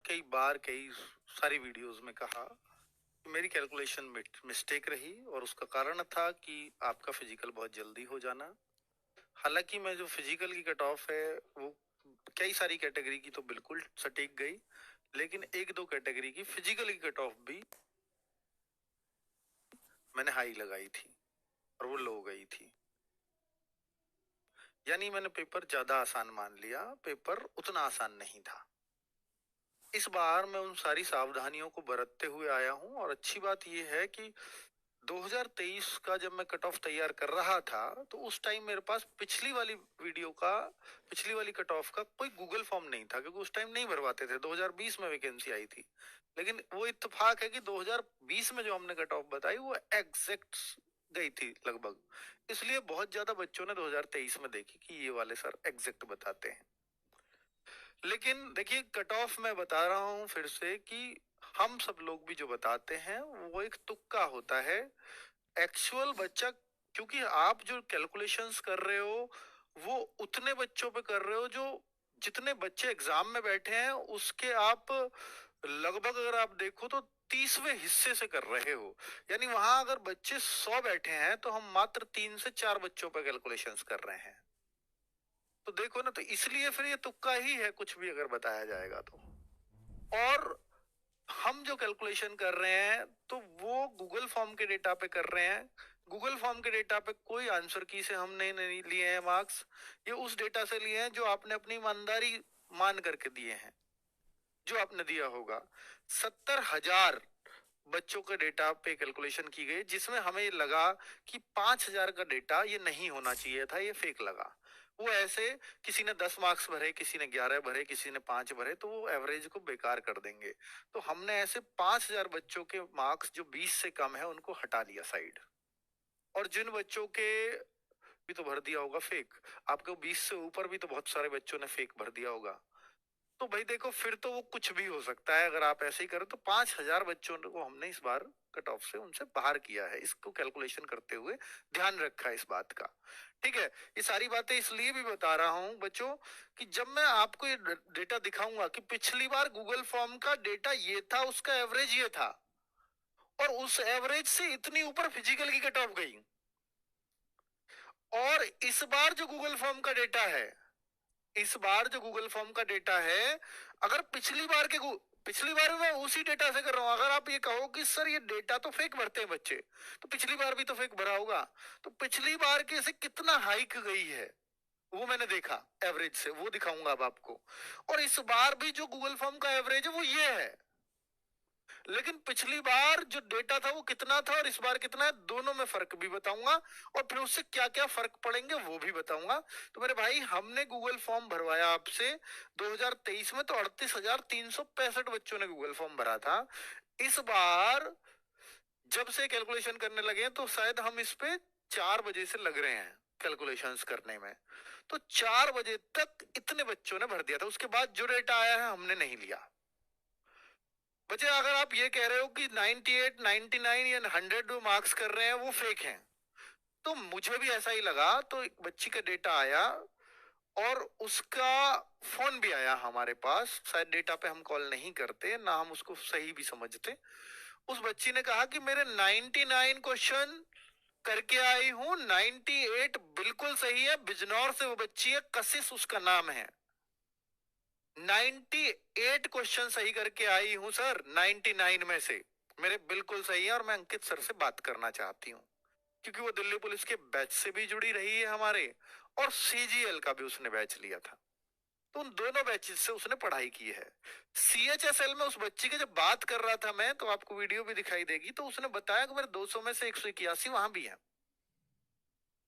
कई बार कई सारी वीडियोस में कहा कि मेरी कैलकुलेशन मिस्टेक रही और उसका कारण था कि आपका फिजिकल बहुत जल्दी हो जाना। हालांकि मैं जो फिजिकल की कट ऑफ है वो कई सारी कैटेगरी की तो बिल्कुल सटीक गई, लेकिन एक दो कैटेगरी की फिजिकल की कट ऑफ भी मैंने हाई लगाई थी और वो लो गई थी। यानी मैंने पेपर ज्यादा आसान मान लिया, पेपर उतना आसान नहीं था। इस बार मैं उन सारी सावधानियों को बरतते हुए आया हूं और अच्छी बात यह है कि 2023 का जब मैं कट ऑफ तैयार कर रहा था तो उस टाइम मेरे पास पिछली वाली कट ऑफ का कोई गूगल फॉर्म नहीं था, क्योंकि उस टाइम नहीं भरवाते थे। 2020 में वैकेंसी आई थी, लेकिन वो इत्तेफाक है कि 2020 में जो हमने कट ऑफ बताई वो एग्जैक्ट गई थी लगभग। इसलिए बहुत ज्यादा बच्चों ने 2023 में देखी कि ये वाले सर एग्जैक्ट बताते हैं। लेकिन देखिए, कट ऑफ मैं बता रहा हूं फिर से कि हम सब लोग भी जो बताते हैं वो एक तुक्का होता है। एक्चुअल बच्चा, क्योंकि आप जो कैलकुलेशंस कर रहे हो वो उतने बच्चों पे कर रहे हो जो जितने बच्चे एग्जाम में बैठे हैं उसके आप लगभग, अगर आप देखो तो 30वें हिस्से से कर रहे हो। यानी वहां अगर बच्चे 100 बैठे हैं तो हम मात्र 3 से 4 बच्चों पे कैलकुलेशंस कर रहे हैं। तो देखो ना, तो इसलिए फिर ये तुक्का ही है कुछ भी अगर बताया जाएगा तो। और हम जो कैलकुलेशन कर रहे हैं तो वो गूगल फॉर्म के डेटा पे कर रहे हैं। गूगल फॉर्म के डेटा पे कोई आंसर की से हमने नहीं लिए हैं मार्क्स। ये उस डेटा से लिए हैं जो आपने अपनी ईमानदारी मान करके दिए हैं, जो आपने दिया होगा। 70,000 बच्चों के डेटा पे कैलकुलेशन की गई, जिसमें हमें लगा कि 5,000 का डेटा ये नहीं होना चाहिए था, ये फेक लगा। वो ऐसे किसी ने 10 मार्क्स भरे, किसी ने 11 भरे, किसी ने 5 भरे, तो वो एवरेज को बेकार कर देंगे। तो हमने ऐसे 5,000 बच्चों के मार्क्स जो 20 से कम है उनको हटा दिया साइड। और जिन बच्चों के भी तो भर दिया होगा फेक, आपको 20 से ऊपर भी तो बहुत सारे बच्चों ने फेक भर दिया होगा। तो भाई देखो, फिर तो वो कुछ भी हो सकता है। अगर आप ऐसे ही करो तो 5,000 बच्चों को हमने इस बार कट ऑफ से उनसे बाहर किया है। इसको कैलकुलेशन करते हुए ध्यान रखा है इस बात का। ठीक है, ये सारी बातें इसलिए भी बता रहा हूं बच्चों कि जब मैं आपको ये डेटा दिखाऊंगा कि पिछली बार गूगल फॉर्म का डेटा ये था, उसका एवरेज ये था, और उस एवरेज से इतनी ऊपर फिजिकल की कट ऑफ गई। और इस बार जो गूगल फॉर्म का डेटा है, इस बार जो गूगल फॉर्म का डेटा है, अगर पिछली बार मैं उसी डेटा से कर रहा हूं। अगर आप ये कहो कि सर ये डेटा तो फेक भरते हैं बच्चे, तो पिछली बार भी तो फेक भरा होगा। तो पिछली बार के से कितना हाइक गई है वो मैंने देखा एवरेज से, वो दिखाऊंगा अब आपको। और इस बार भी जो गूगल फॉर्म का एवरेज है वो ये है, लेकिन पिछली बार जो डेटा था वो कितना था और इस बार कितना है, दोनों में फर्क भी बताऊंगा। और फिर उससे क्या क्या फर्क पड़ेंगे वो भी बताऊंगा। तो मेरे भाई, हमने गूगल फॉर्म भरवाया आपसे 2023 में, तो 38,365 बच्चों ने गूगल फॉर्म भरा था। इस बार जब से कैलकुलेशन करने लगे हैं तो शायद हम इस पे 4 बजे से लग रहे हैं कैलकुलेशंस करने में। तो 4 बजे तक इतने बच्चों ने भर दिया था। उसके बाद जो डेटा आया है हमने नहीं लिया। बच्चे, अगर आप ये कह रहे हो कि 98, 99 या 100 मार्क्स कर रहे हैं वो फेक हैं, तो मुझे भी ऐसा ही लगा। तो एक बच्ची का डेटा आया और उसका फोन भी आया हमारे पास। शायद डेटा पे हम कॉल नहीं करते ना, हम उसको सही भी समझते। उस बच्ची ने कहा कि मेरे 99 क्वेश्चन करके आई हूं, 98 बिल्कुल सही है। बिजनौर से वो बच्ची है, कशिश उसका नाम है। 98 क्वेश्चन सही करके आई हूं सर, 99 में से मेरे बिल्कुल सही है। और मैं अंकित सर से बात करना चाहती हूँ, क्योंकि वो दिल्ली पुलिस के बैच से भी जुड़ी रही है हमारे, और सीजीएल का भी उसने बैच लिया था। तो उन दोनों बैचेस से उसने पढ़ाई की है। सीएचएसएल में उस बच्ची की जब बात कर रहा था मैं, तो आपको वीडियो भी दिखाई देगी, तो उसने बताया कि मेरे 200 में से 181 वहां भी है।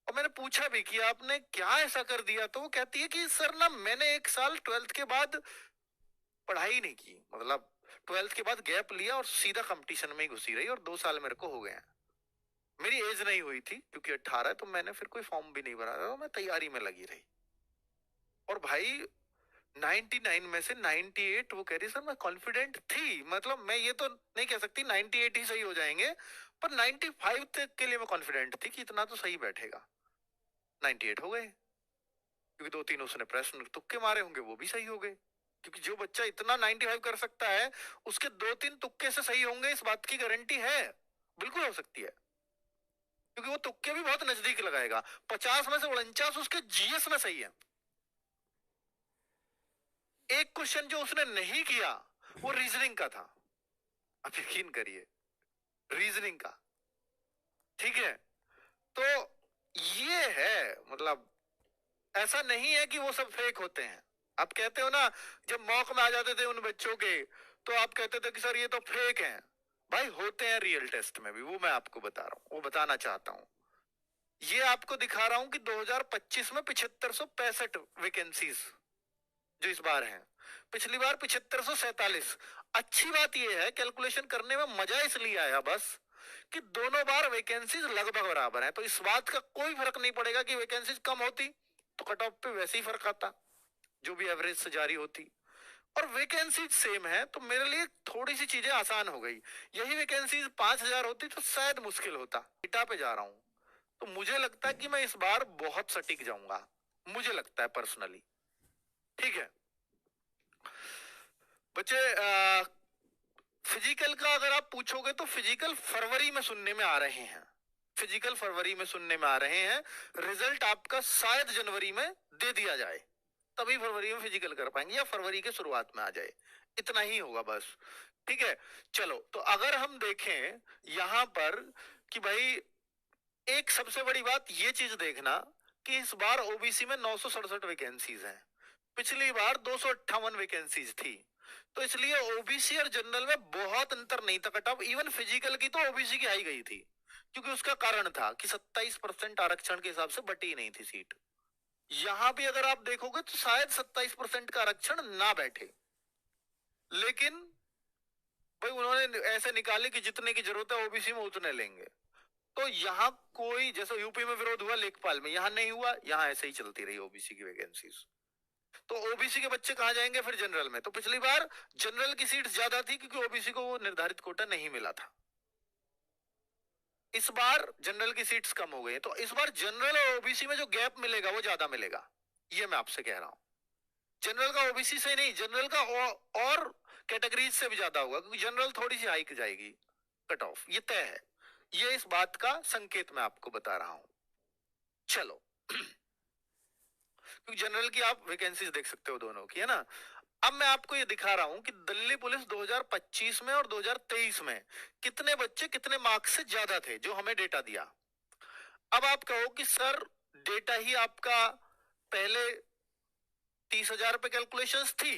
और मैंने पूछा भी कि आपने क्या ऐसा कर दिया, तो वो कहती है कि सर ना, मैंने 1 साल 12th के बाद पढ़ाई नहीं की, मतलब 12th के बाद गैप लिया और सीधा कंपटीशन में ही घुसी रही, और 2 साल मेरे को हो गए हैं। मेरी एज नहीं हुई थी क्योंकि 18, तो मैंने फिर कोई फॉर्म भी नहीं भरा था, मैं तैयारी में लगी रही। और भाई 99 में से 98 वो कह रही सर मैं कॉन्फिडेंट थी, मतलब मैं ये तो नहीं कह सकती 98 ही सही हो जाएंगे, पर 95 तक के लिए मैं कॉन्फिडेंट थी कि इतना तो सही बैठेगा। 98 हो गए, क्योंकि 2-3 उसने प्रश्न तुक्के मारे होंगे, वो भी सही हो गए, क्योंकि जो बच्चा इतना 95 कर सकता है उसके 2-3 तुक्के से सही होंगे, इस बात की गारंटी है, बिल्कुल हो सकती है, क्योंकि वो तुक्के भी बहुत नजदीक लगाएगा। 50 में से 49 उसके जीएस में सही है। एक क्वेश्चन जो उसने नहीं किया वो रीजनिंग का था, आप यकीन करिए, रीजनिंग का। ठीक है, तो ये है, मतलब ऐसा नहीं है कि वो सब फेक होते हैं। आप कहते हो ना, जब मॉक में आ जाते थे उन बच्चों के, तो आप कहते थे कि सर ये तो फेक हैं। भाई होते हैं रियल टेस्ट में भी, वो मैं आपको बता रहा हूं, वो बताना चाहता हूं। ये आपको दिखा रहा हूं कि 2025 में 7565 वैकेंसीज जो इस बार हैं, पिछली बार 7547। अच्छी बात यह है, कैलकुलेशन करने में मजा इसलिए आया बस कि दोनों बार वैकेंसीज लगभग बराबर है, तो इस बात का कोई फर्क नहीं पड़ेगा कि वैकेंसीज कम होती तो कट ऑफ पे वैसे ही फर्क आता, जो भी एवरेज से जारी होती, और वैकेंसीज सेम है, तो मेरे लिए थोड़ी सी चीजें आसान हो गई। यही वैकेंसीज 5000 होती तो शायद मुश्किल होता। डेटा पे जा रहा हूं, तो मुझे लगता है कि मैं इस बार बहुत सटीक जाऊंगा, मुझे लगता है पर्सनली। ठीक है बच्चे, फिजिकल का अगर आप पूछोगे तो फिजिकल फरवरी में सुनने में आ रहे हैं, फिजिकल फरवरी में सुनने में आ रहे हैं। रिजल्ट आपका शायद जनवरी में दे दिया जाए, तभी फरवरी में फिजिकल कर पाएंगे, या फरवरी के शुरुआत में आ जाए, इतना ही होगा बस। ठीक है, चलो तो अगर हम देखें यहां पर कि भाई, एक सबसे बड़ी बात ये चीज देखना कि इस बार ओबीसी में 967 वैकेंसीज हैं, पिछली बार 258 वैकेंसीज थी, तो इसलिए ओबीसी और जनरल में बहुत अंतर नहीं था कट ऑफ। इवन फिजिकल की तो ओबीसी की आई गई थी, क्योंकि उसका कारण था कि 27% आरक्षण के हिसाब से बटी नहीं थी सीट। यहां भी अगर आप देखोगे तो शायद 27% का आरक्षण ना बैठे, लेकिन भाई उन्होंने ऐसे निकाले कि जितने की जरूरत है ओबीसी में उतने लेंगे। तो यहाँ कोई, जैसे यूपी में विरोध हुआ लेखपाल में, यहाँ नहीं हुआ, यहाँ ऐसे ही चलती रही ओबीसी की वैकेंसीज। तो ओबीसी के बच्चे कहाँ जाएंगे फिर जनरल में? तो पिछली बार जनरल की सीट ज्यादा थी क्योंकि ओबीसी को वो निर्धारित कोटा नहीं मिला था। इस बार जनरल की सीट्स कम हो गई, तो इस बार जनरल और ओबीसी में जो गैप मिलेगा वो ज्यादा मिलेगा, ये मैं आपसे कह रहा हूं। जनरल का ओबीसी से नहीं, जनरल का और कैटेगरीज से भी ज्यादा होगा, क्योंकि जनरल थोड़ी सी हाइक जाएगी कट ऑफ, ये तय है। ये इस बात का संकेत मैं आपको बता रहा हूं। चलो क्योंकि जनरल की आप वैकेंसीज देख सकते हो दोनों की, है ना। अब मैं आपको ये दिखा रहा हूं कि दिल्ली पुलिस 2025 में और 2023 में कितने बच्चे कितने मार्क्स से ज्यादा थे, जो हमें डेटा दिया। अब आप कहो कि सर डेटा ही आपका पहले 30,000 पे कैलकुलेशंस थी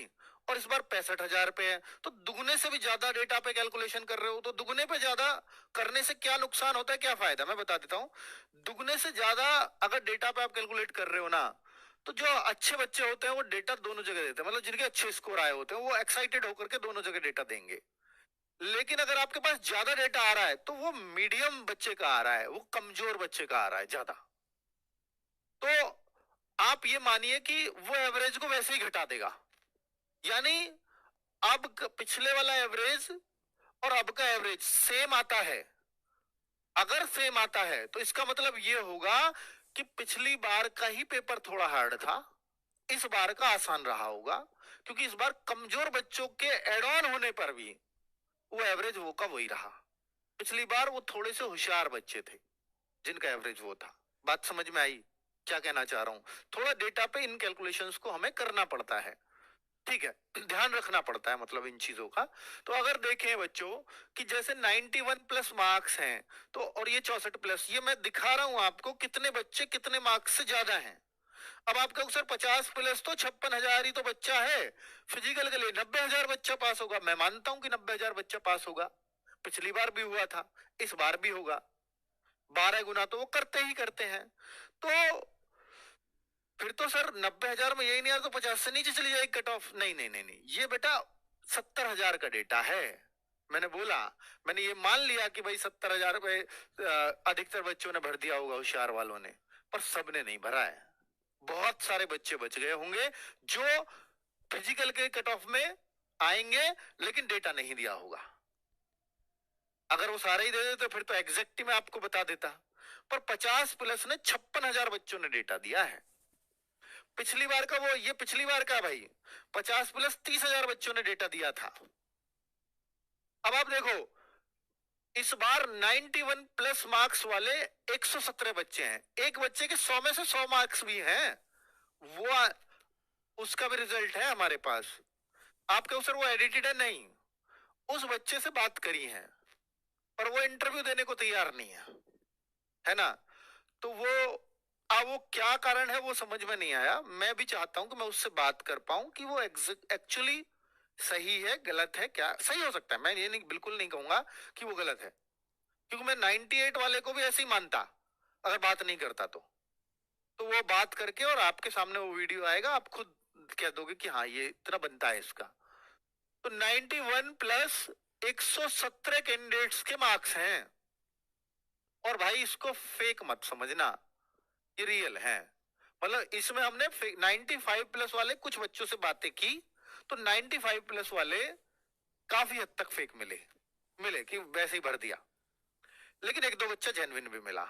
और इस बार 65,000 पे है, तो दुगने से भी ज्यादा डेटा पे कैलकुलेशन कर रहे हो, तो दुगने पे ज्यादा करने से क्या नुकसान होता है, क्या फायदा, मैं बता देता हूं। दुगने से ज्यादा अगर डेटा पे आप कैलकुलेट कर रहे हो ना, तो जो अच्छे बच्चे होते हैं वो डेटा दोनों जगह देते हैं, मतलब जिनके अच्छे स्कोर आए होते हैं वो एक्साइटेड होकर के दोनों जगह डेटा देंगे। लेकिन अगर आपके पास ज्यादा डेटा आ रहा है तो वो मीडियम बच्चे का आ रहा है, वो कमजोर बच्चे का आ रहा है ज्यादा, तो आप ये मानिए कि वो एवरेज को वैसे ही घटा देगा। यानी अब पिछले वाला एवरेज और अब का एवरेज सेम आता है। अगर सेम आता है तो इसका मतलब ये होगा कि पिछली बार का ही पेपर थोड़ा हार्ड था, इस बार का आसान रहा होगा, क्योंकि इस बार कमजोर बच्चों के एड ऑन होने पर भी वो एवरेज वो का वही रहा। पिछली बार वो थोड़े से होशियार बच्चे थे जिनका एवरेज वो था। बात समझ में आई क्या कहना चाह रहा हूं? थोड़ा डेटा पे इन कैलकुलेशंस को हमें करना पड़ता है, ठीक है, ध्यान रखना पड़ता है मतलब इन चीजों का। तो अगर देखें बच्चों कि जैसे 91 प्लस मार्क्स हैं, तो और ये 64 प्लस, ये मैं दिखा रहा हूं आपको कितने बच्चे कितने मार्क्स से ज्यादा हैं। अब आप कहो सर 50 प्लस तो 56,000 ही तो बच्चा है, फिजिकल के लिए 90,000 बच्चा पास होगा। मैं मानता हूं कि 90,000 बच्चा पास होगा, पिछली बार भी हुआ था, इस बार भी होगा। 12 गुना तो वो करते ही करते हैं। तो फिर तो सर 90,000 में यही नहीं आ तो 50 से नीचे चली जाएगी कट ऑफ। नहीं नहीं नहीं नहीं, ये बेटा 70,000 का डेटा है। मैंने बोला, मैंने ये मान लिया कि भाई 70,000 पे अधिकतर बच्चों ने भर दिया होगा होशियार वालों ने, पर सबने नहीं भरा है। बहुत सारे बच्चे बच गए होंगे जो फिजिकल के कट ऑफ में आएंगे लेकिन डेटा नहीं दिया होगा। अगर वो सारे ही दे देते फिर तो एग्जैक्ट मैं आपको बता देता, पर 50 प्लस ने 56,000 बच्चों ने डेटा दिया है। पिछली बार का वो, ये पिछली बार का भाई 50 प्लस 30,000 बच्चों ने डेटा दिया था। अब आप देखो इस बार 91 प्लस मार्क्स वाले 117 बच्चे हैं, एक बच्चे के 100 में से 100 मार्क्स भी हैं, वो उसका भी रिजल्ट है हमारे पास। आपके सर वो एडिटेड है नहीं, उस बच्चे से बात करी है पर वो इंटरव्यू देने को तैयार नहीं है ना। तो वो अब वो क्या कारण है वो समझ में नहीं आया। मैं भी चाहता हूं कि मैं उससे बात कर पाऊं कि वो एक्चुअली सही है गलत है, क्या सही हो सकता है। मैं ये नहीं, बिल्कुल नहीं कहूंगा कि वो गलत है, क्योंकि मैं 98 वाले को भी ऐसे ही मानता अगर बात नहीं करता तो वो बात करके और आपके सामने वो वीडियो आएगा, आप खुद कह दोगे कि हाँ ये इतना बनता है इसका। तो 91 प्लस 117 कैंडिडेट्स के मार्क्स हैं, और भाई इसको फेक मत समझना, ये रियल है। मतलब इसमें हमने 95 प्लस वाले कुछ बच्चों से बातें की तो 95 प्लस वाले काफी हद तक फेक मिले कि वैसे ही भर दिया, लेकिन एक दो बच्चा जेन्युइन भी मिला।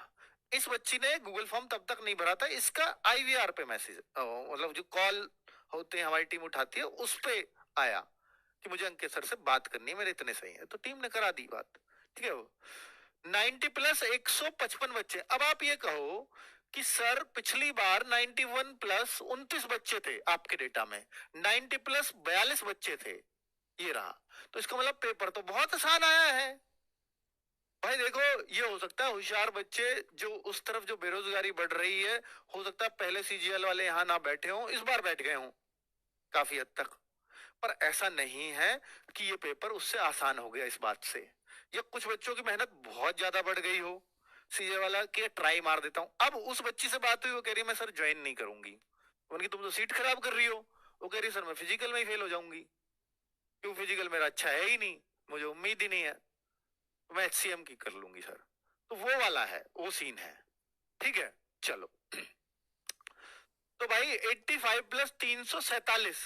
इस बच्ची ने गूगल फॉर्म तब तक नहीं भरा था, इसका आईवीआर पे मैसेज, मतलब जो कॉल होते हैं हमारी टीम उठाती है उस पे आया कि मुझे अंकित सर से बात करनी है, मेरे इतने सही है, तो टीम ने करा दी बात। ठीक है, वो 90 प्लस 155 बच्चे। अब आप ये कहो कि सर पिछली बार 91 प्लस 29 बच्चे थे आपके डेटा में, 90 प्लस 42 बच्चे थे, ये रहा, तो इसका मतलब पेपर तो बहुत आसान आया है। भाई देखो ये हो सकता है होशियार बच्चे जो उस तरफ जो बेरोजगारी बढ़ रही है, हो सकता है पहले सीजीएल वाले यहाँ ना बैठे हों, इस बार बैठ गए हों काफी हद तक, पर ऐसा नहीं है कि ये पेपर उससे आसान हो गया इस बात से, या कुछ बच्चों की मेहनत बहुत ज्यादा बढ़ गई हो, सीजे वाला के ट्राई मार देता हूं। अब उस बच्ची से बात हुई, वो कह रही मैं सर ज्वाइन नहीं करूंगी। उनकी तुम तो सीट खराब कर रही हो। वो कह रही सर मैं फिजिकल में ही फेल हो जाऊंगी, क्यों फिजिकल मेरा अच्छा है ही नहीं, मुझे उम्मीद ही नहीं है, तो मैं एचसीएम की कर लूंगी सर। तो वो वाला है, वो सीन है। ठीक है, चलो। तो भाई 85 प्लस 347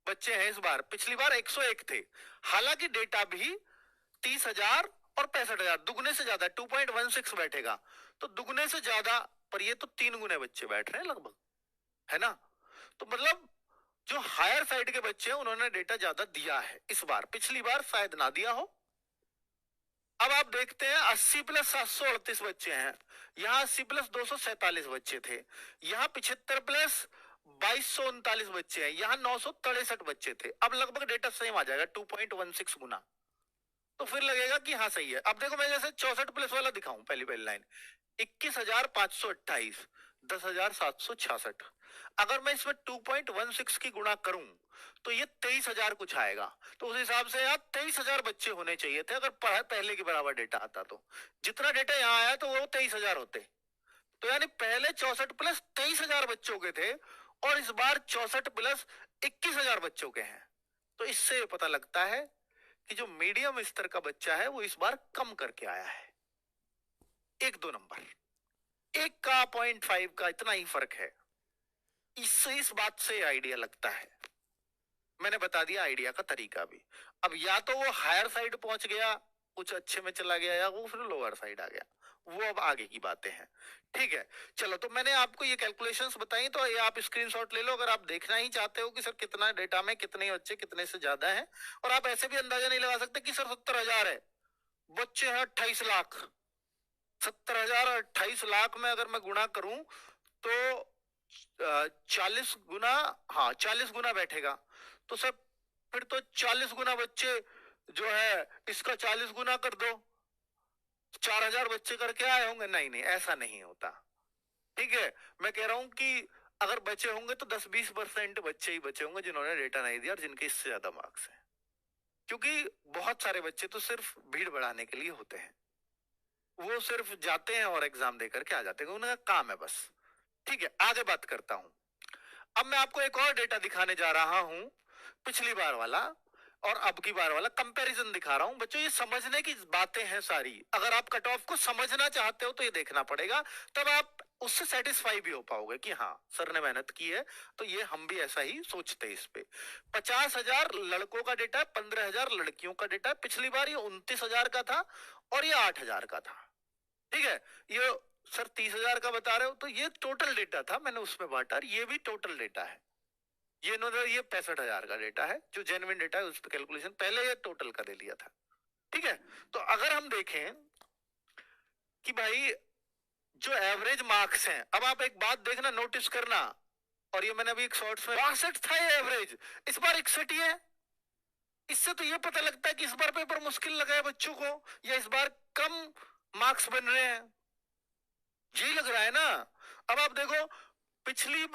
बच्चे हैं इस बार, पिछली बार 101 थे, हालांकि डेटा भी 30,000 और 65,000, दुगने से ज्यादा 2.16 बैठेगा, तो दुगने से ज्यादा, पर ये तो 3 गुने बच्चे बैठ रहे हैं लगभग, है ना। तो मतलब जो हायर साइड के बच्चे हैं उन्होंने डेटा ज्यादा दिया है इस बार, पिछली बार शायद ना दिया हो। अब आप देखते हैं 80 प्लस 738 बच्चे हैं, यहाँ 80 प्लस 247 बच्चे थे, यहाँ 75 प्लस 2239 बच्चे हैं, यहाँ 963 बच्चे थे। अब लगभग डेटा सेम आ जाएगा 2.16 गुना, तो फिर लगेगा कि हाँ सही है। अब देखो मैं जैसे 64 प्लस वाला दिखाऊं, पहली पहली लाइन 21,528, 10,766, अगर मैं इसमें 2.16 की गुणा करूं तो ये 23,000 कुछ आएगा। तो उस हिसाब से यार 23,000 बच्चे होने चाहिए थे अगर पहले के बराबर डेटा आता, तो जितना डेटा यहाँ आया तो वो 23,000 होते। तो यानी पहले 64 प्लस 23,000 बच्चों के थे और इस बार 64 प्लस 21,000 बच्चों के हैं। तो इससे पता लगता है कि जो मीडियम स्तर का बच्चा है वो इस बार कम करके आया है, 1-2 नंबर, 1 का 0.5 का इतना ही फर्क है। इससे इस बात से आइडिया लगता है, मैंने बता दिया आइडिया का तरीका भी। अब या तो वो हायर साइड पहुंच गया, कुछ अच्छे में चला गया, या वो फिर लोअर साइड आ गया, वो अब आगे की बातें हैं। ठीक है, चलो, तो मैंने आपको ये कैलकुलेशंस बताई, तो ये आप स्क्रीनशॉट ले लो अगर आप देखना ही चाहते हो कि सर कितना डेटा में कितने बच्चे कितने से ज्यादा है। और आप ऐसे भी अंदाजा नहीं लगा सकते कि सर 70,000 है, बच्चे हैं 28 लाख, 70,000 और 28 लाख में अगर मैं गुणा करूं तो 40 गुना, हाँ 40 गुना बैठेगा, तो सर फिर तो 40 गुना बच्चे जो है इसका 40 गुना कर दो, 4,000 बच्चे करके आए होंगे। नहीं नहीं, ऐसा नहीं होता। ठीक है, मैं कह रहा हूं कि अगर बचे होंगे तो 10-20% बच्चे ही बचे होंगे जिन्होंने डेटा नहीं दिया और जिनके इससे ज्यादा मार्क्स हैं, क्योंकि बहुत सारे बच्चे तो सिर्फ भीड़ बढ़ाने के लिए होते हैं, वो सिर्फ जाते हैं और एग्जाम देकर के आ जाते हैं, उनका काम है बस। ठीक है, आगे बात करता हूं। अब मैं आपको एक और डेटा दिखाने जा रहा हूं, पिछली बार वाला और अब की बार वाला कंपैरिजन दिखा रहा हूं। बच्चों ये समझने की बातें हैं सारी, अगर आप कट ऑफ को समझना चाहते हो तो ये देखना पड़ेगा, तब आप उससे सेटिस्फाई भी हो पाओगे कि हाँ सर ने मेहनत की है, तो ये हम भी ऐसा ही सोचते हैं इस पे। 50,000 लड़कों का डेटा, 15,000 लड़कियों का डेटा। पिछली बार ये 29,000 का था और ये 8,000 का था। ठीक है, ये सर 30,000 का बता रहे हो, तो ये टोटल डेटा था, मैंने उसमें बांटा, ये भी टोटल डेटा है। ये इन्होंने ये 65,000 का डेटा है जो जेन्युइन डेटा है, उस पर कैलकुलेशन पहले ये टोटल का दे लिया था। ठीक है, तो अगर हम देखें कि भाई जो एवरेज मार्क्स हैं, अब आप एक बात देखना, नोटिस करना, और ये मैंने अभी एक शॉर्ट्स में 62 था ये एवरेज, इस बार 61 ही है। इससे तो ये पता लगता है कि इस बार पेपर मुश्किल लगा है बच्चों को, या इस बार कम मार्क्स बन रहे हैं, यही लग रहा है ना। अब आप देखो पिछली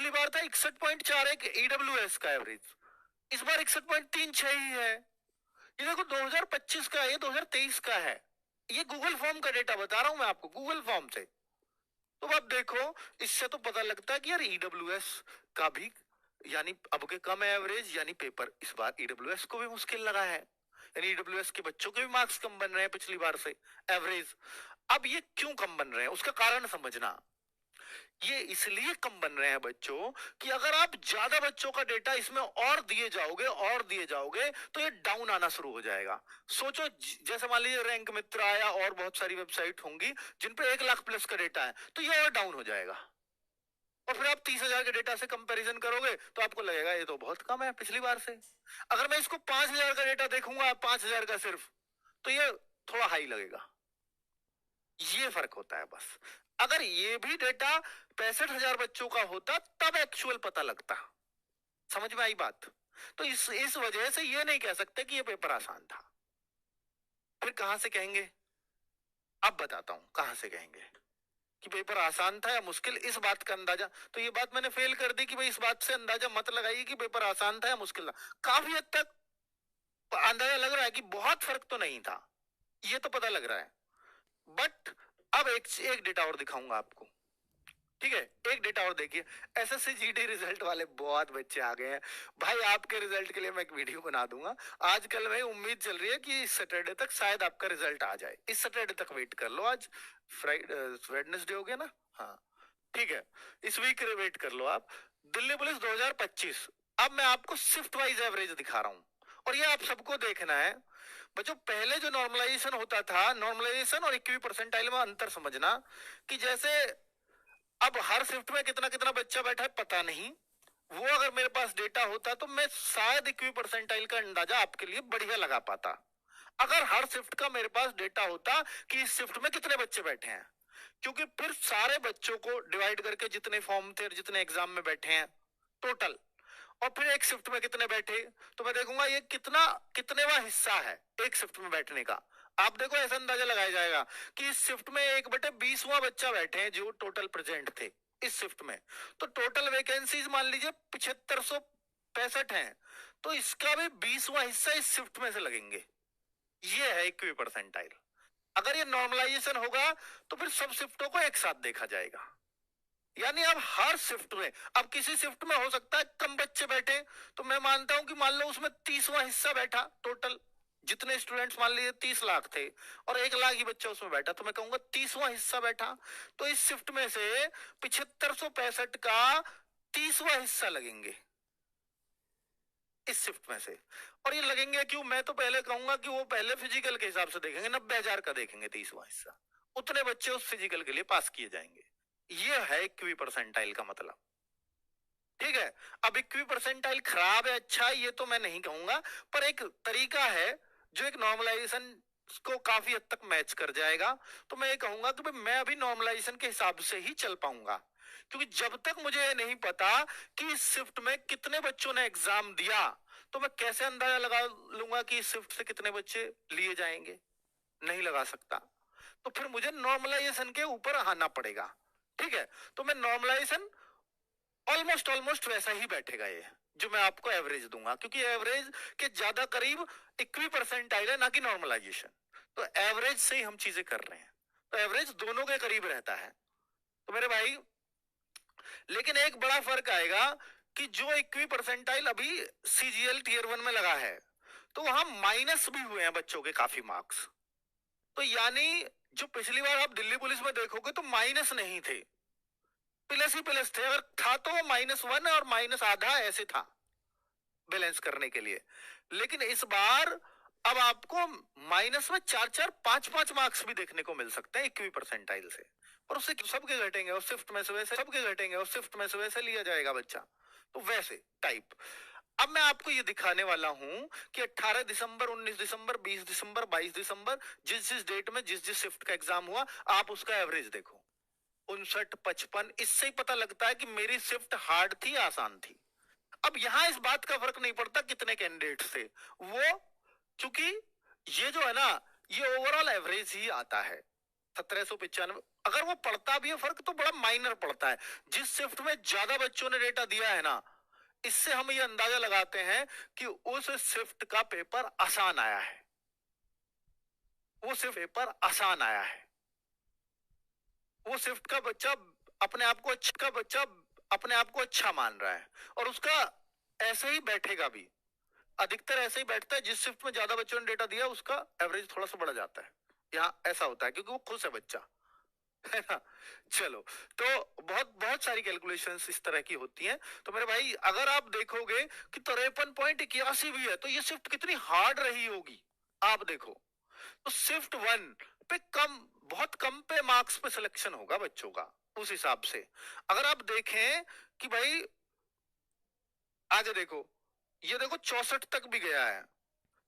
बार था 61.41 ईडब्ल्यूएस का एवरेज, इस बार 61.36 ही है। ये देखो 2025 का है, ये 2023 का है, ये गूगल फॉर्म का डेटा बता रहा हूं मैं आपको, गूगल फॉर्म से। तो आप देखो, इससे तो पता लगता है कि यार ईडब्ल्यूएस का भी, यानी अब के कम एवरेज, यानी पेपर इस बार ईडब्ल्यूएस को भी मुश्किल लगा है, यानी ईडब्ल्यूएस के बच्चों के भी मार्क्स कम बन रहे हैं पिछली बार से एवरेज। अब ये क्यों कम बन रहे हैं, उसका कारण समझना। ये इसलिए कम बन रहे हैं बच्चों कि अगर आप ज्यादा बच्चों का डेटा इसमें और दिए जाओगे तो ये डाउन आना शुरू हो जाएगा। सोचो, जैसे मान लीजिए रैंक मित्र आया और बहुत सारी वेबसाइट होंगी जिन पे 1 लाख प्लस का डेटा है, तो ये और डाउन हो जाएगा। और फिर आप 30,000 के डेटा से कंपैरिजन करोगे तो आपको लगेगा ये तो बहुत कम है पिछली बार से। अगर मैं इसको 5,000 का डेटा देखूंगा, 5,000 का सिर्फ, तो ये थोड़ा हाई लगेगा। ये फर्क होता है बस। अगर ये भी डेटा 65,000 बच्चों का होता तब एक्चुअल पता लगता। समझ में आई बात? तो इस वजह से ये नहीं कह सकते कि ये पेपर आसान था। फिर कहां से कहेंगे? अब बताता हूं कहां से कहेंगे कि पेपर आसान था या मुश्किल। इस बात का अंदाजा, तो ये बात मैंने फेल कर दी कि भाई इस बात से अंदाजा मत लगाइए कि पेपर आसान था या मुश्किल था। काफी हद तक अंदाजा लग रहा है कि बहुत फर्क तो नहीं था, ये तो पता लग रहा है। बट अब एक डेटा और दिखाऊंगा आपको, ठीक है? एक डेटा और देखिए, एसएससी जीडी रिजल्ट वाले बहुत बच्चे आ गए हैं भाई। आपके रिजल्ट के लिए मैं एक वीडियो बना दूंगा आजकल। भाई उम्मीद चल रही है कि इस सैटरडे तक शायद आपका रिजल्ट आ जाए। इस सैटरडे तक वेट कर लो, आज वेडनेसडे हो गया ना, हाँ ठीक है, इस वीक वेट कर लो आप। दिल्ली पुलिस 2025, अब मैं आपको शिफ्ट वाइज एवरेज दिखा रहा हूं, और ये आप सबको देखना है बच्चों। पहले जो नॉर्मलाइजेशन होता था, नॉर्मलाइजेशन और इक्वी परसेंटाइल में अंतर समझना कि जैसे अब हर शिफ्ट में कितना कितना बच्चा बैठा है पता नहीं, वो अगर मेरे पास डेटा होता तो मैं शायद इक्वी परसेंटाइल का अंदाजा आपके लिए बढ़िया लगा पाता। अगर हर शिफ्ट का मेरे पास डेटा होता कि इस शिफ्ट में कितने बच्चे बैठे हैं, क्योंकि फिर सारे बच्चों को डिवाइड करके जितने फॉर्म थे और जितने एग्जाम में बैठे हैं टोटल, और फिर एक शिफ्ट में कितने बैठे, तो मैं देखूंगा ये कितनेवा हिस्सा है एक शिफ्ट में बैठने का। आप देखो, ऐसा अंदाजा लगाया जाएगा कि इस शिफ्ट में 1/20वां बच्चा बैठे हैं जो टोटल प्रेजेंट थे इस शिफ्ट में। तो टोटल वैकेंसीज मान लीजिए 7565 हैं, तो इसका भी 20वां हिस्सा इस शिफ्ट में से लगेंगे। ये है इक्वी परसेंटाइल। अगर ये नॉर्मलाइजेशन होगा तो फिर सब शिफ्टों को एक साथ देखा जाएगा, यानी अब हर शिफ्ट में, अब किसी शिफ्ट में हो सकता है कम बच्चे बैठे, तो मैं मानता हूं कि मान लो उसमें 30वां हिस्सा बैठा। टोटल जितने स्टूडेंट्स मान लीजिए 30 लाख थे और 1 लाख ही बच्चा उसमें बैठा, तो मैं कहूंगा 30वां हिस्सा बैठा। तो इस शिफ्ट में से 7565 का 30वां हिस्सा लगेंगे इस शिफ्ट में से। और ये लगेंगे क्यों? मैं तो पहले कहूंगा कि वो पहले फिजिकल के हिसाब से देखेंगे, 90,000 का देखेंगे 30वां हिस्सा, उतने बच्चे उस फिजिकल के लिए पास किए जाएंगे। ये है इक्वी परसेंटाइल का मतलब, ठीक है? अब इक्वी परसेंटाइल खराब है अच्छा, ये तो मैं नहीं कहूंगा, पर एक तरीका है जो एक नॉर्मलाइजेशन को काफी हद तक मैच कर जाएगा। तो मैं ये कहूंगा कि मैं अभी नॉर्मलाइजेशन के हिसाब से ही चल पाऊंगा, क्योंकि जब तक मुझे नहीं पता कि इस शिफ्ट में कितने बच्चों ने एग्जाम दिया, तो मैं कैसे अंदाजा लगा लूंगा कि इस शिफ्ट से कितने बच्चे लिए जाएंगे? नहीं लगा सकता। तो फिर मुझे नॉर्मलाइजेशन के ऊपर आना पड़ेगा, ठीक है? तो मैं नॉर्मलाइजेशन ऑलमोस्ट वैसा ही बैठेगा ये जो मैं आपको एवरेज दूंगा, क्योंकि एवरेज के ज्यादा करीब इक्वी परसेंटाइल है, ना कि नॉर्मलाइजेशन। तो एवरेज से ही हम चीजें कर रहे हैं, तो एवरेज दोनों के करीब रहता है। तो मेरे भाई, लेकिन एक बड़ा फर्क आएगा कि जो इक्वी परसेंटाइल अभी सीजीएल टीयर 1 में लगा है, तो वहां माइनस भी हुए हैं बच्चों के काफी मार्क्स। तो यानी जो पिछली बार आप दिल्ली पुलिस में देखोगे तो माइनस नहीं थे, प्लस ही प्लस थे। अगर था तो -1 और -आधा ऐसे था बैलेंस करने के लिए। लेकिन इस बार अब आपको माइनस में 4-4, 5-5 मार्क्स भी देखने को मिल सकते हैं इक्वी परसेंटाइल से, और उससे सबके घटेंगे और शिफ्ट में से वैसे सबके घटेंगे और शिफ्ट में से वैसे लिया जाएगा बच्चा, तो वैसे टाइप। अब मैं आपको ये दिखाने वाला हूं कि 18 दिसंबर, 19 दिसंबर, 20 दिसंबर, 22 दिसंबर, जिस जिस डेट में जिस जिस शिफ्ट का एग्जाम हुआ, आप उसका एवरेज देखो। 59, 55, इससे ही पता लगता है कि मेरी शिफ्ट हार्ड थी आसान थी। अब यहां इस बात का फर्क नहीं पड़ता कितने कैंडिडेट थे वो, क्योंकि ये जो है ना, ये ओवरऑल एवरेज ही आता है 1795। अगर वो पड़ता भी है फर्क तो बड़ा माइनर पड़ता है। जिस शिफ्ट में ज्यादा बच्चों ने डेटा दिया है ना, इससे हम ये अंदाजा लगाते हैं कि उस शिफ्ट का पेपर आसान आया है, वो सिर्फ पेपर आसान आया है, वो शिफ्ट का बच्चा अपने आप को अच्छा मान रहा है, और उसका ऐसे ही बैठेगा भी, अधिकतर ऐसे ही बैठता है। जिस शिफ्ट में ज्यादा बच्चों ने डेटा दिया उसका एवरेज थोड़ा सा बढ़ जाता है, यहाँ ऐसा होता है क्योंकि वो खुश है बच्चा, है ना। चलो, तो बहुत बहुत सारी कैलकुलेशंस इस तरह की होती हैं। तो मेरे भाई अगर आप देखोगे कि 53.81 भी है तो ये शिफ्ट कितनी हार्ड रही होगी, आप देखो। तो शिफ्ट 1 पे कम, बहुत कम पे मार्क्स पे सिलेक्शन होगा बच्चों का, उस हिसाब से। अगर आप देखें कि भाई आगे देखो, ये देखो 64 तक भी गया है,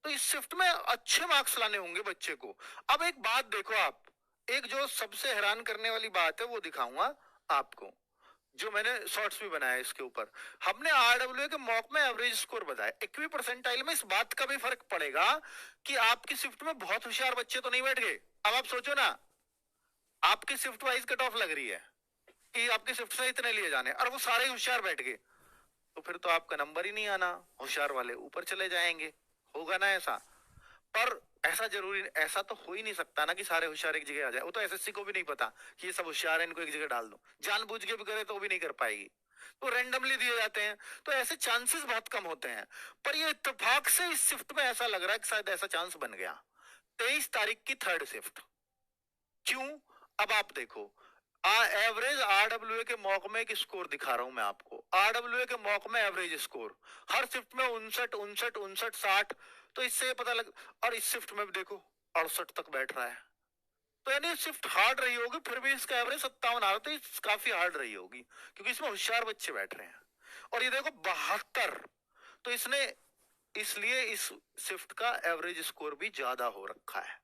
तो इस शिफ्ट में अच्छे मार्क्स लाने होंगे बच्चे को। अब एक बात देखो आप, एक जो सबसे हैरान करने वाली बात है वो दिखाऊंगा आपको, जो मैंने शॉर्ट्स भी बनाया इसके ऊपर। हमने आरडब्ल्यूए के मॉक में एवरेज स्कोर बताया, इक्वी परसेंटाइल में इस बात का भी फर्क पड़ेगा कि आपकी शिफ्ट में बहुत होशियार बच्चे तो नहीं बैठ गए। अब आप सोचो ना, आपकी शिफ्ट वाइज कट ऑफ लग रही है कि आपकी शिफ्ट से इतने लिए जाने, और वो सारे होशियार बैठ गए, तो फिर तो आपका नंबर ही नहीं आना, होशियार वाले ऊपर चले जाएंगे, होगा ना ऐसा। पर ऐसा जरूरी, ऐसा तो हो ही नहीं सकता ना कि सारे होशियार एक जगह आ जाए। वो तो एसएससी को भी नहीं पता कि ये सब होशियार है, इनको एक जगह डाल दो, जानबूझ के भी करे तो भी नहीं कर पाएगी, तो रैंडमली दिए जाते हैं, तो ऐसे चांसेस बहुत कम होते हैं। पर ये इत्तेफाक से इस शिफ्ट में ऐसा लग रहा है कि शायद ऐसा चांस बन गया, 23 तारीख की थर्ड शिफ्ट। क्यों? अब आप देखो, एवरेज आरडब्ल्यूए के मॉक में एक स्कोर दिखा रहा हूं मैं आपको, आरडब्ल्यूए के मॉक में एवरेज स्कोर हर शिफ्ट में 59, 60, तो इससे पता लग, और इस शिफ्ट में भी देखो 68 तक बैठ रहा है, तो यानी शिफ्ट हार्ड रही होगी, फिर भी इसका एवरेज 57 आ रहा, तो काफी हार्ड रही होगी क्योंकि इसमें होशियार बच्चे बैठ रहे हैं। और ये देखो 72, तो इसने, इसलिए इस शिफ्ट का एवरेज स्कोर भी ज्यादा हो रखा है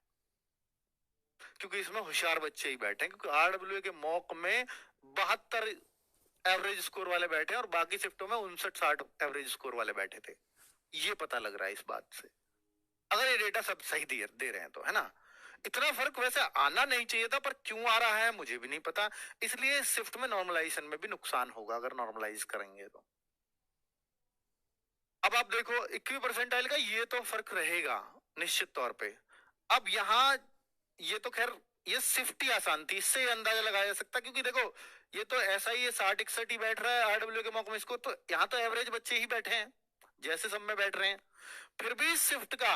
क्योंकि इसमें होशियार बच्चे ही बैठे हैं, क्योंकि आरडब्ल्यूए के मॉक में 72 एवरेज स्कोर वाले बैठे और बाकी शिफ्टों में 59, 60 एवरेज स्कोर वाले बैठे थे। ये पता लग रहा है इस बात से, अगर ये डेटा सब सही दे रहे हैं तो, है ना। इतना फर्क वैसे आना नहीं चाहिए था, पर क्यों आ रहा है मुझे भी नहीं पता, इसलिए शिफ्ट में नॉर्मलाइजेशन में भी नुकसान होगा अगर नॉर्मलाइज करेंगे तो। अब आप देखो इक्वी परसेंटाइल का ये तो फर्क रहेगा निश्चित तौर पे। अब यहाँ ये तो खैर ये शिफ्ट ही आसान थी, इससे अंदाजा लगाया जा सकता, क्योंकि देखो ये तो ऐसा ही है, 60-61 ही बैठ रहा है आरडब्ल्यू के मॉक में, इसको तो यहाँ तो एवरेज बच्चे ही बैठे हैं जैसे सब में बैठ रहे हैं, फिर भी शिफ्ट का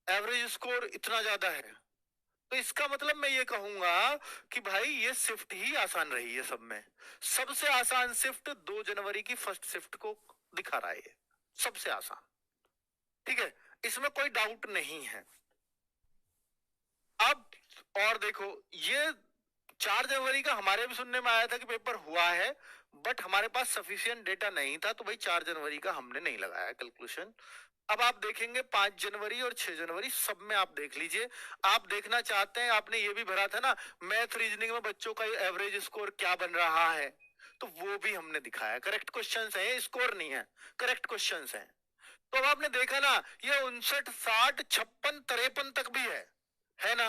एवरेज स्कोर इतना ज्यादा है, तो इसका मतलब मैं ये कहूंगा कि भाई ये शिफ्ट ही आसान रही है सब में। सबसे आसान शिफ्ट 2 जनवरी की फर्स्ट शिफ्ट को दिखा रहा है, सबसे आसान, ठीक है, इसमें कोई डाउट नहीं है। अब और देखो, ये 4 जनवरी का हमारे भी सुनने में आया था कि पेपर हुआ है, बट हमारे पास सफिशिएंट डेटा नहीं था, तो भाई 4 जनवरी का हमने नहीं लगाया कैलकुलेशन। अब आप देखेंगे 5 जनवरी और 6 जनवरी सब में आप देख लीजिए। आप देखना चाहते हैं, आपने ये भी भरा था ना मैथ रीजनिंग में बच्चों का एवरेज स्कोर क्या बन रहा है, तो वो भी हमने दिखाया, करेक्ट क्वेश्चंस है, स्कोर नहीं है, करेक्ट क्वेश्चंस है। तो अब आपने देखा ना, ये 59, 60, 56, 53 तक भी है ना।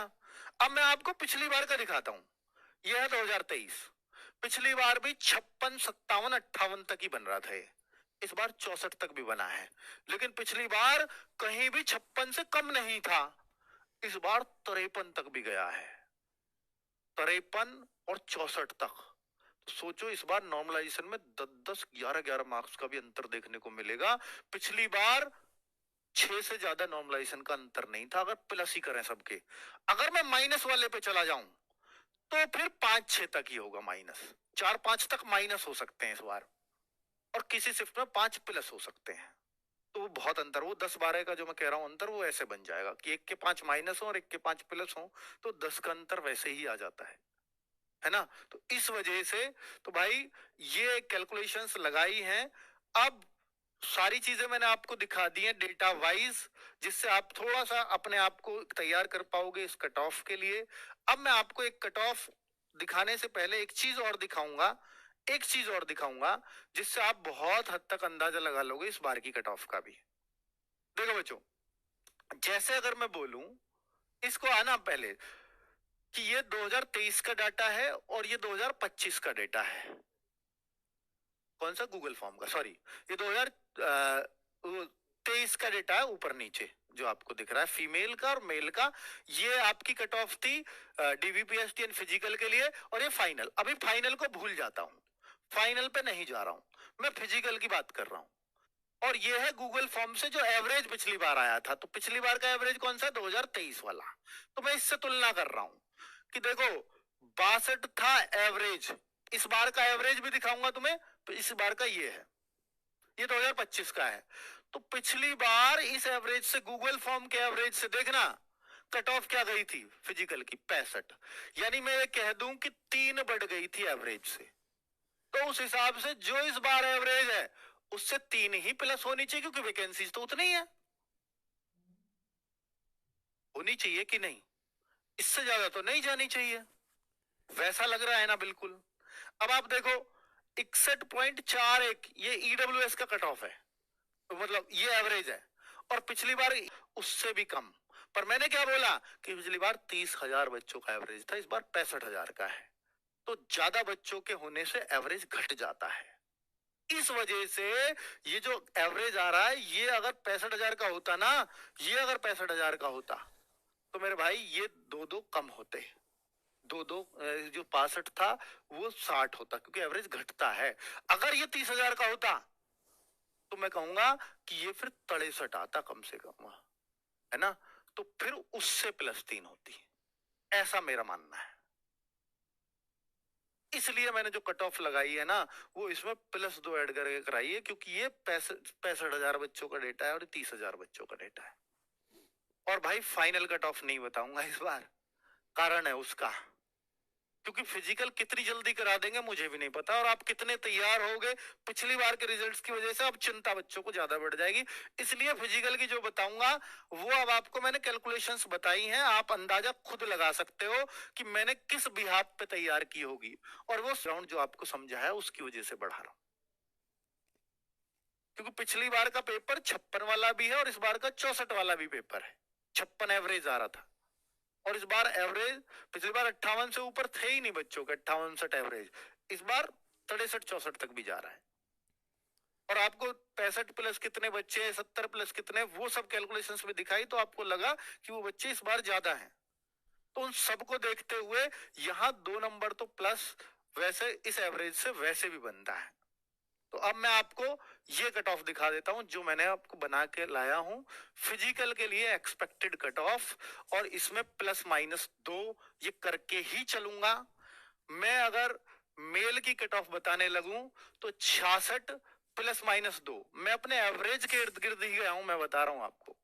अब मैं आपको पिछली बार का दिखाता हूं, यह है 2023, पिछली बार भी 56, 57, 58 तक ही बन रहा था ये, इस बार 64 तक भी बना है, लेकिन पिछली बार कहीं भी 56 से कम नहीं था, इस बार 53 तक भी गया है, 53 और 64 तक। तो सोचो इस बार नॉर्मलाइजेशन में 10-10, 11-11 मार्क्स का भी अंतर देखने को मिलेगा। पिछली बार 6 से ज्यादा नॉर्मलाइजेशन का अंतर नहीं था अगर प्लस ही करें सबके। अगर मैं माइनस वाले पे चला जाऊं तो फिर 5-6 तक ही होगा माइनस, 4-5 तक माइनस हो सकते हैं इस बार, और किसी शिफ्ट में 5 प्लस हो सकते हैं। तो वो बहुत अंतर, वो 10-12 का जो मैं कह रहा हूँ अंतर, वो ऐसे बन जाएगा कि 1 के 5 माइनस हो और 1 के 5 प्लस हो, तो 10 का अंतर वैसे ही आ जाता है ना। तो इस वजह से तो भाई ये कैलकुलेशंस लगाई हैं। अब सारी चीजें मैंने आपको दिखा दी हैं डेटा वाइज, जिससे आप थोड़ा सा अपने आप को तैयार कर पाओगे इस कट ऑफ के लिए। अब मैं आपको एक कट ऑफ दिखाने से पहले एक चीज और दिखाऊंगा, एक चीज और दिखाऊंगा, जिससे आप बहुत हद तक अंदाजा लगा लोगे इस बार की कट ऑफ का भी। देखो बच्चों, जैसे अगर मैं बोलूं, इसको आना पहले कि ये 2023 का डाटा है और ये 2025 का डाटा है। कौन सा? गूगल फॉर्म का, सॉरी, ये 2023 का डेटा है ऊपर नीचे जो आपको दिख रहा है, फीमेल का और मेल का। ये आपकी कट ऑफ थी डीवीपीएसटीएन फिजिकल के लिए, और ये फाइनल। अभी फाइनल को भूल जाता हूं, फाइनल पे नहीं जा रहा हूं, मैं फिजिकल की बात कर रहा हूं। और ये है गूगल फॉर्म से जो एवरेज पिछली बार आया था। तो पिछली बार का एवरेज कौन सा? 2023 वाला। तो मैं इससे तुलना कर रहा हूं कि देखो 62 था एवरेज, इस बार का एवरेज भी दिखाऊंगा तुम्हें। तो इस बार का ये है, ये 2025 का है। तो पिछली बार इस एवरेज से, गूगल फॉर्म के एवरेज से देखना कट ऑफ क्या गई थी फिजिकल की, 65। यानी मैं ये कह दूं कि 3 बढ़ गई थी एवरेज से। तो उस हिसाब से जो इस बार एवरेज है उससे 3 ही प्लस होनी चाहिए, क्योंकि वैकेंसीज तो उतनी ही है, होनी चाहिए कि नहीं? इससे ज्यादा तो नहीं जानी चाहिए, वैसा लग रहा है ना? बिल्कुल। अब आप देखो 61.41 ये ईडब्ल्यूएस का कट ऑफ है, तो मतलब ये एवरेज है। और पिछली बार उससे भी कम। पर मैंने क्या बोला कि पिछली बार 30,000 बच्चों का एवरेज था, इस बार 65,000 का है। तो ज्यादा बच्चों के होने से एवरेज घट जाता है। इस वजह से ये जो एवरेज आ रहा है, ये अगर 65,000 का होता ना, ये अगर 65,000 का होता, तो मेरे भाई ये दो दो कम होते, दो दो जो 65 था वो 60 होता, क्योंकि एवरेज घटता है। अगर ये 30,000 का होता तो मैं कहूंगा कि ये फिर 63 आता कम से कम, है ना। तो फिर उससे +3 होती, ऐसा मेरा मानना है। इसलिए मैंने जो कट ऑफ लगाई है ना, वो इसमें +2 ऐड करके कराई है, क्योंकि ये 65,000 बच्चों का डेटा है और 30,000 बच्चों का डेटा है। और भाई फाइनल कट ऑफ नहीं बताऊंगा इस बार, कारण है उसका, क्योंकि फिजिकल कितनी जल्दी करा देंगे मुझे भी नहीं पता, और आप कितने तैयार होगे पिछली बार के रिजल्ट्स की वजह से अब चिंता बच्चों को ज्यादा बढ़ जाएगी। इसलिए फिजिकल की जो बताऊंगा वो अब आपको मैंने कैलकुलेशंस बताई हैं, आप अंदाजा खुद लगा सकते हो कि मैंने किस बिहाफ पे तैयार की होगी। और वो राउंड जो आपको समझा है उसकी वजह से बढ़ा रहा हूं, क्योंकि पिछली बार का पेपर 56 वाला भी है और इस बार का 64 वाला भी पेपर है। 56 एवरेज आ रहा था, और इस बार एवरेज, पिछली बार 58 से ऊपर थे ही नहीं बच्चों के, 58 एवरेज, इस बार 63-64 तक भी जा रहा है। और आपको 65 प्लस कितने बच्चे हैं, 70 प्लस कितने, वो सब कैलकुलेशंस में दिखाई, तो आपको लगा कि वो बच्चे इस बार ज्यादा हैं। तो उन सबको देखते हुए यहां 2 नंबर तो प्लस वैसे इस एवरेज से वैसे भी बनता है। तो अब मैं आपको ये कट ऑफ दिखा देता हूं जो मैंने आपको बना के लाया हूं फिजिकल के लिए एक्सपेक्टेड कट ऑफ, और इसमें +-2 ये करके ही चलूंगा। मैं अगर मेल की कट ऑफ बताने लगूं तो 66 +-2, मैं अपने एवरेज के इर्द गिर्द ही गया हूं, मैं बता रहा हूं आपको।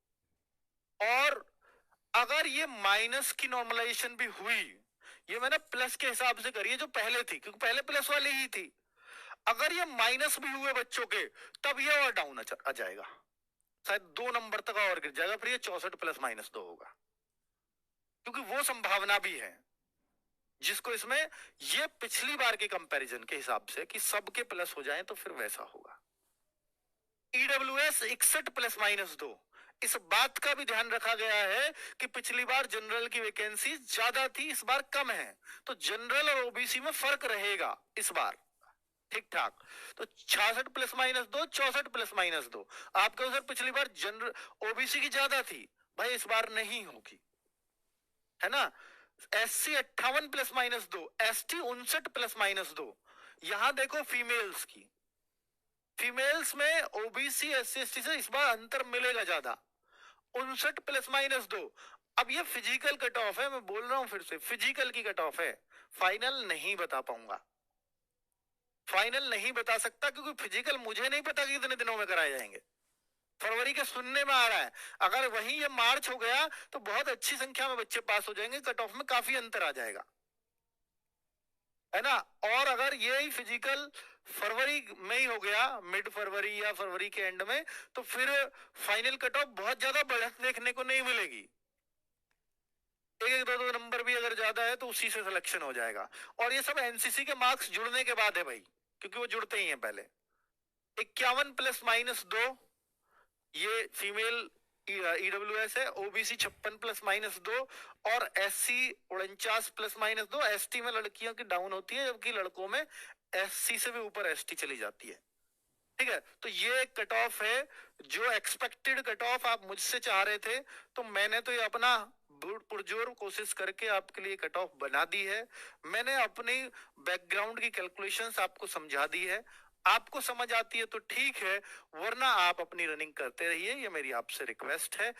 और अगर ये माइनस की नॉर्मलाइजेशन भी हुई, ये मैंने प्लस के हिसाब से करी है जो पहले थी, क्योंकि पहले प्लस वाली ही थी। अगर ये माइनस भी हुए बच्चों के, तब ये और डाउन आ जाएगा, शायद 2 नंबर तक और गिर जाएगा, फिर ये 64 +-2 होगा, क्योंकि वो संभावना भी है जिसको इसमें ये पिछली बार के कंपैरिजन के हिसाब से कि सबके प्लस हो जाए तो फिर वैसा होगा। ईडब्ल्यूएस 61 +-2, इस बात का भी ध्यान रखा गया है कि पिछली बार जनरल की वैकेंसी ज्यादा थी, इस बार कम है, तो जनरल और ओबीसी में फर्क रहेगा इस बार, ठीक ठाक। तो 66 +-2, 64 +-2, आपके उधर पिछली बार जनरल ओबीसी की ज्यादा थी, भाई इस बार नहीं होगी, है ना। SC 58 +-2, ST 59 +-2। यहां देखो फीमेल्स की, फीमेल्स में ओबीसी एससी एसटी से इस बार अंतर मिलेगा ज्यादा, 59 +-2। अब ये फिजिकल कट ऑफ है, मैं बोल रहा हूं फिर से, फिजिकल की कट ऑफ है, फाइनल नहीं बता पाऊंगा, फाइनल नहीं बता सकता, क्योंकि फिजिकल मुझे नहीं पता कि कितने दिनों में कराए जाएंगे, फरवरी के सुनने में आ रहा है। अगर वहीं ये मार्च हो गया तो बहुत अच्छी संख्या में बच्चे पास हो जाएंगे, कट ऑफ में काफी अंतर आ जाएगा, है ना। और अगर ये ही फिजिकल फरवरी में ही हो गया, मिड फरवरी या फरवरी के एंड में, तो फिर फाइनल कट ऑफ बहुत ज्यादा बढ़त देखने को नहीं मिलेगी। एक एक दो नंबर भी अगर ज्यादा है तो उसी से सिलेक्शन हो जाएगा। और ये सब एनसीसी के मार्क्स जुड़ने के बाद है भाई, क्योंकि वो जुड़ते ही हैं पहले। 51 प्लस माइनस 2 ये फीमेल ईडब्ल्यूएस है, ओबीसी 56 प्लस माइनस 2 और एससी 49 प्लस माइनस 2। एसटी में लड़कियों की डाउन होती है, जबकि लड़कों में एससी से भी ऊपर एसटी चली जाती है। ठीक है, तो ये कट ऑफ है जो एक्सपेक्टेड कट ऑफ आप मुझसे चाह रहे थे, तो मैंने तो ये अपना पुरजोर कोशिश करके आपके लिए कट ऑफ बना दी है। मैंने अपनी बैकग्राउंड की कैलकुलेशंस आपको समझा दी है। आपको समझ आती है तो ठीक है, वरना आप अपनी रनिंग करते रहिए, ये मेरी आपसे रिक्वेस्ट है।